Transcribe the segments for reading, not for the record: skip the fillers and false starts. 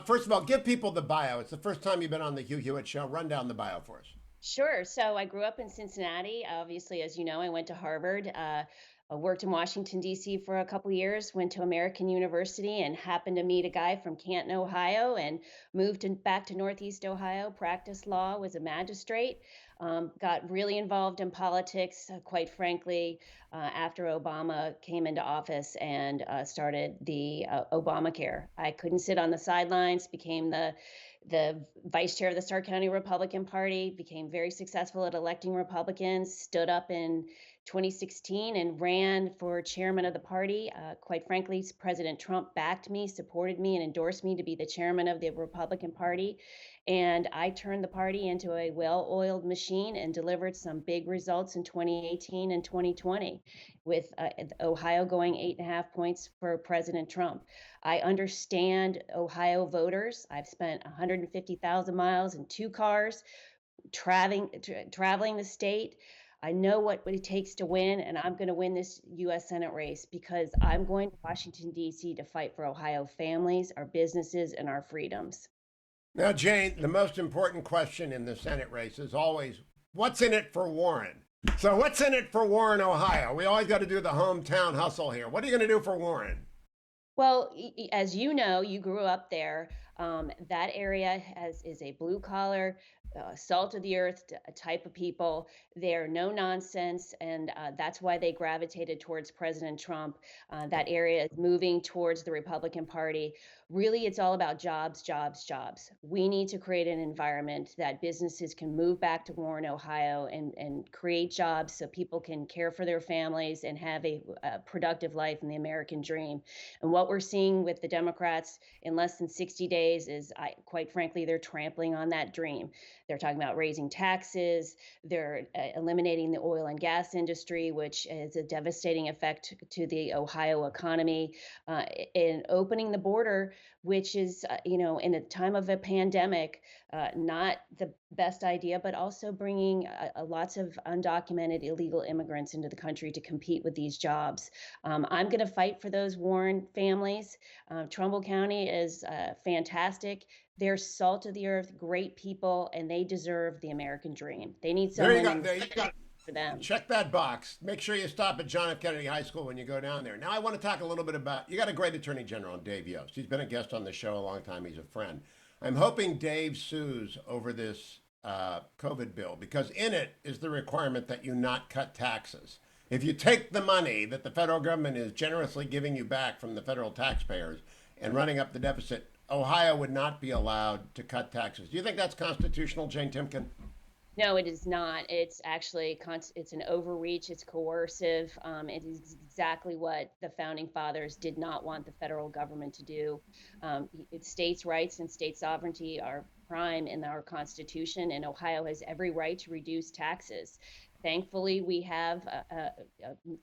First of all, give people the bio. It's the first time you've been on the Hugh Hewitt Show. Run down the bio for us. Sure. So I grew up in Cincinnati. Obviously, as you know, I went to Harvard. I worked in Washington, D.C. for a couple years, went to American University, and happened to meet a guy from Canton, Ohio, and back to Northeast Ohio, practiced law, was a magistrate, got really involved in politics, quite frankly, after Obama came into office and started the Obamacare. I couldn't sit on the sidelines, became the vice chair of the Stark County Republican Party, became very successful at electing Republicans, stood up in 2016 and ran for chairman of the party. Quite frankly, President Trump backed me, supported me, and endorsed me to be the chairman of the Republican Party. And I turned the party into a well oiled machine and delivered some big results in 2018 and 2020, with Ohio going 8.5 points for President Trump. I understand Ohio voters. I've spent 150,000 miles in two cars traveling the state. I know what it takes to win, and I'm going to win this U.S. Senate race because I'm going to Washington, D.C. to fight for Ohio families, our businesses, and our freedoms. Now, Jane, the most important question in the Senate race is always what's in it for Warren? So, what's in it for Warren, Ohio? We always got to do the hometown hustle here. What are you going to do for Warren? Well, as you know, you grew up there. That area is a blue collar, salt of the earth type of people. They're no nonsense, and that's why they gravitated towards President Trump. That area is moving towards the Republican Party. Really, it's all about jobs, jobs, jobs. We need to create an environment that businesses can move back to Warren, Ohio, and create jobs so people can care for their families and have a productive life in the American dream. And what we're seeing with the Democrats in less than 60 days is, quite frankly, they're trampling on that dream. They're talking about raising taxes. They're eliminating the oil and gas industry, which has a devastating effect to the Ohio economy, and opening the border, which is, in a time of a pandemic, not the best idea, but also bringing lots of undocumented illegal immigrants into the country to compete with these jobs. I'm going to fight for those Warren families. Trumbull County is fantastic. They're salt of the earth, great people, and they deserve the American dream. They need There you someone go. in There you go. for them. Check that box. Make sure you stop at John F. Kennedy High School when you go down there. Now, I want to talk a little bit about you got a great Attorney General, Dave Yost. He's been a guest on the show a long time. He's a friend. I'm hoping Dave sues over this COVID bill because in it is the requirement that you not cut taxes. If you take the money that the federal government is generously giving you back from the federal taxpayers and running up the deficit, Ohio would not be allowed to cut taxes. Do you think that's constitutional, Jane Timken? No, it is not. It's actually it's an overreach. It's coercive. It is exactly what the founding fathers did not want the federal government to do. States' rights and state sovereignty are prime in our Constitution, and Ohio has every right to reduce taxes. Thankfully, we have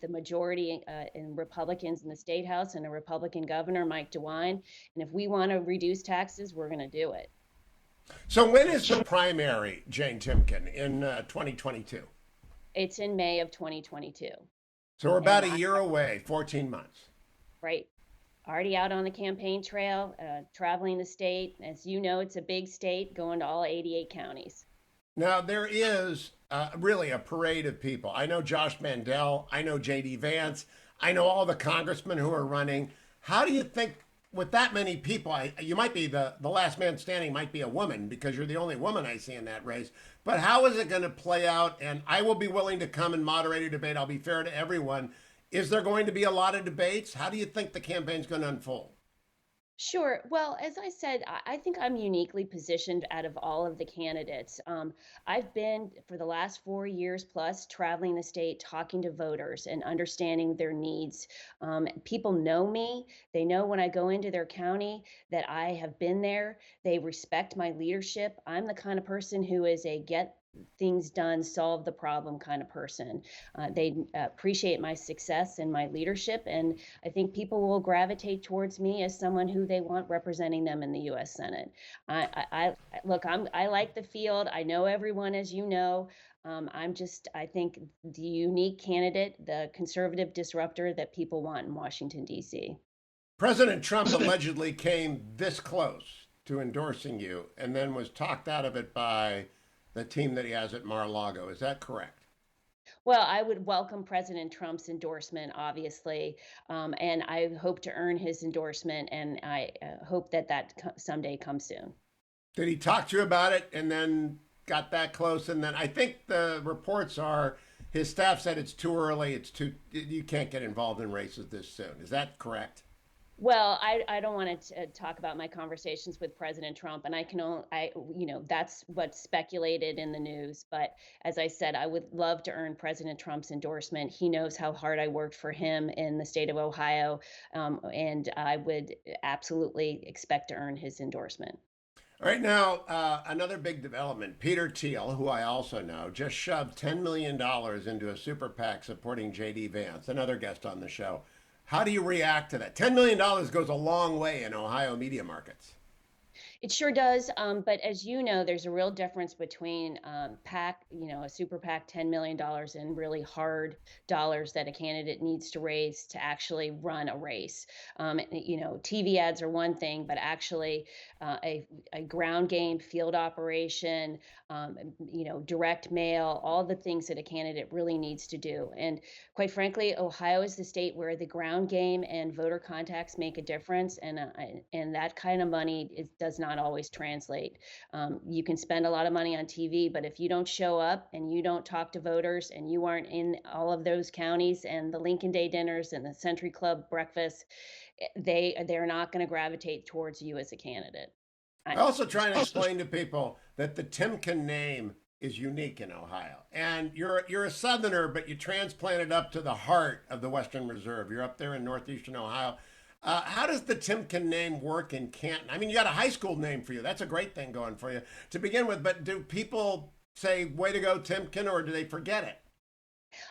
the majority in Republicans in the state house and a Republican governor, Mike Dewine. And if we want to reduce taxes, we're going to do it. So when is the primary, Jane Timken, in 2022? It's in May of 2022. So we're about And a year away, 14 months. right, already out on the campaign trail, traveling the state. As you know, it's a big state, going to all 88 counties. Now, there is really a parade of people. I know Josh Mandel. I know J.D. Vance. I know all the congressmen who are running. How do you think, with that many people, you might be the last man standing, might be a woman because you're the only woman I see in that race. But how is it going to play out? And I will be willing to come and moderate a debate. I'll be fair to everyone. Is there going to be a lot of debates? How do you think the campaign's going to unfold? Sure. Well, as I said, I think I'm uniquely positioned out of all of the candidates. I've been for the last 4 years plus traveling the state, talking to voters and understanding their needs. People know me. They know when I go into their county that I have been there. They respect my leadership. I'm the kind of person who is a get things done, solve the problem kind of person. They appreciate my success and my leadership, and I think people will gravitate towards me as someone who they want representing them in the U.S. Senate. Look. I like the field. I know everyone, as you know. I think the unique candidate, the conservative disruptor that people want in Washington, D.C. President Trump allegedly came this close to endorsing you and then was talked out of it by the team that he has at Mar-a-Lago. Is that correct? Well, I would welcome President Trump's endorsement, obviously, and I hope to earn his endorsement, and I hope that someday comes soon. Did he talk to you about it and then got that close? And then I think the reports are his staff said it's too early. You can't get involved in races this soon. Is that correct? Well, I don't want to talk about my conversations with President Trump, and that's what's speculated in the news. But as I said, I would love to earn President Trump's endorsement. He knows how hard I worked for him in the state of Ohio, and I would absolutely expect to earn his endorsement. All right, now, another big development. Peter Thiel, who I also know, just shoved $10 million into a super PAC supporting J.D. Vance, another guest on the show. How do you react to that? $10 million goes a long way in Ohio media markets. It sure does. But as you know, there's a real difference between PAC, a super PAC, $10 million and really hard dollars that a candidate needs to raise to actually run a race. TV ads are one thing, but actually a ground game, field operation, direct mail, all the things that a candidate really needs to do. And quite frankly, Ohio is the state where the ground game and voter contacts make a difference, and that kind of money does not always translate. You can spend a lot of money on TV, but if you don't show up and you don't talk to voters and you aren't in all of those counties and the Lincoln Day dinners and the Century Club breakfasts, they're not going to gravitate towards you as a candidate. I also try to explain to people that the Timken name is unique in Ohio. And you're a Southerner, but you transplanted up to the heart of the Western Reserve. You're up there in northeastern Ohio. How does the Timken name work in Canton? I mean, you got a high school name for you. That's a great thing going for you to begin with. But do people say, way to go, Timken, or do they forget it?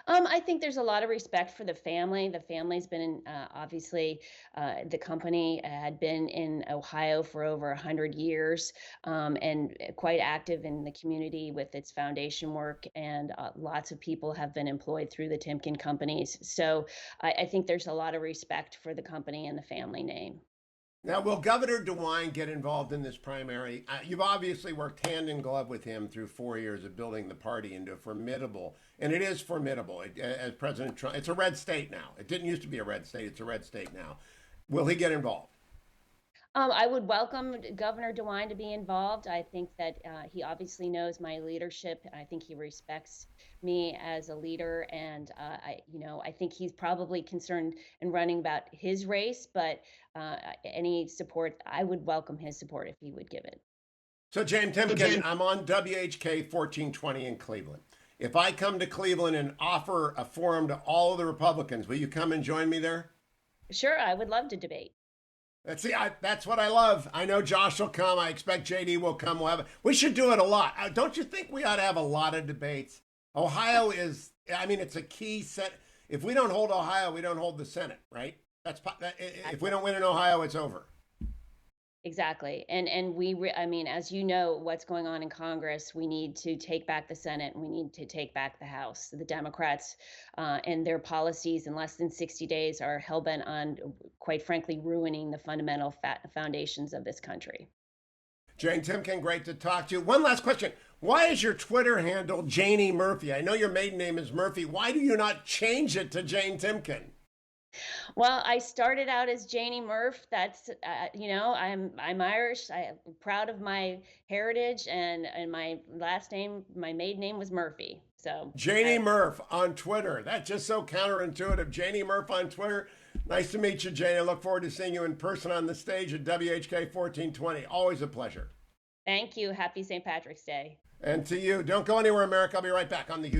I think there's a lot of respect for the family. The family's been obviously the company had been in Ohio for over 100 years, and quite active in the community with its foundation work. And lots of people have been employed through the Timken companies. So I think there's a lot of respect for the company and the family name. Now, will Governor Dewine get involved in this primary? You've obviously worked hand in glove with him through 4 years of building the party into a formidable, and it is formidable. As President Trump, it's a red state now. It didn't used to be a red state. It's a red state now. Will he get involved? I would welcome Governor DeWine to be involved. I think that he obviously knows my leadership. I think he respects me as a leader, and I think he's probably concerned and running about his race. But any support, I would welcome his support if he would give it. So, James Timken, I'm on WHK 1420 in Cleveland. If I come to Cleveland and offer a forum to all of the Republicans, will you come and join me there? Sure, I would love to debate. That's what I love. I know Josh will come. I expect JD will come. We should do it a lot. Don't you think we ought to have a lot of debates? Ohio is, I mean, it's a key set. If we don't hold Ohio, we don't hold the Senate, right? If we don't win in Ohio, it's over. Exactly. I mean, as you know, what's going on in Congress, we need to take back the Senate and we need to take back the House. The Democrats and their policies in less than 60 days are hellbent on, quite frankly, ruining the fundamental foundations of this country. Jane Timken, great to talk to you. One last question. Why is your Twitter handle Janie Murphy? I know your maiden name is Murphy. Why do you not change it to Jane Timken? Well, I started out as Janie Murph. That's I'm Irish. I'm proud of my heritage, and my last name, my maiden name was Murphy. So Janie Murph on Twitter. That's just so counterintuitive. Janie Murph on Twitter. Nice to meet you, Janie. I look forward to seeing you in person on the stage at WHK 1420. Always a pleasure. Thank you. Happy St. Patrick's Day. And to you, don't go anywhere, America. I'll be right back on the Hugh.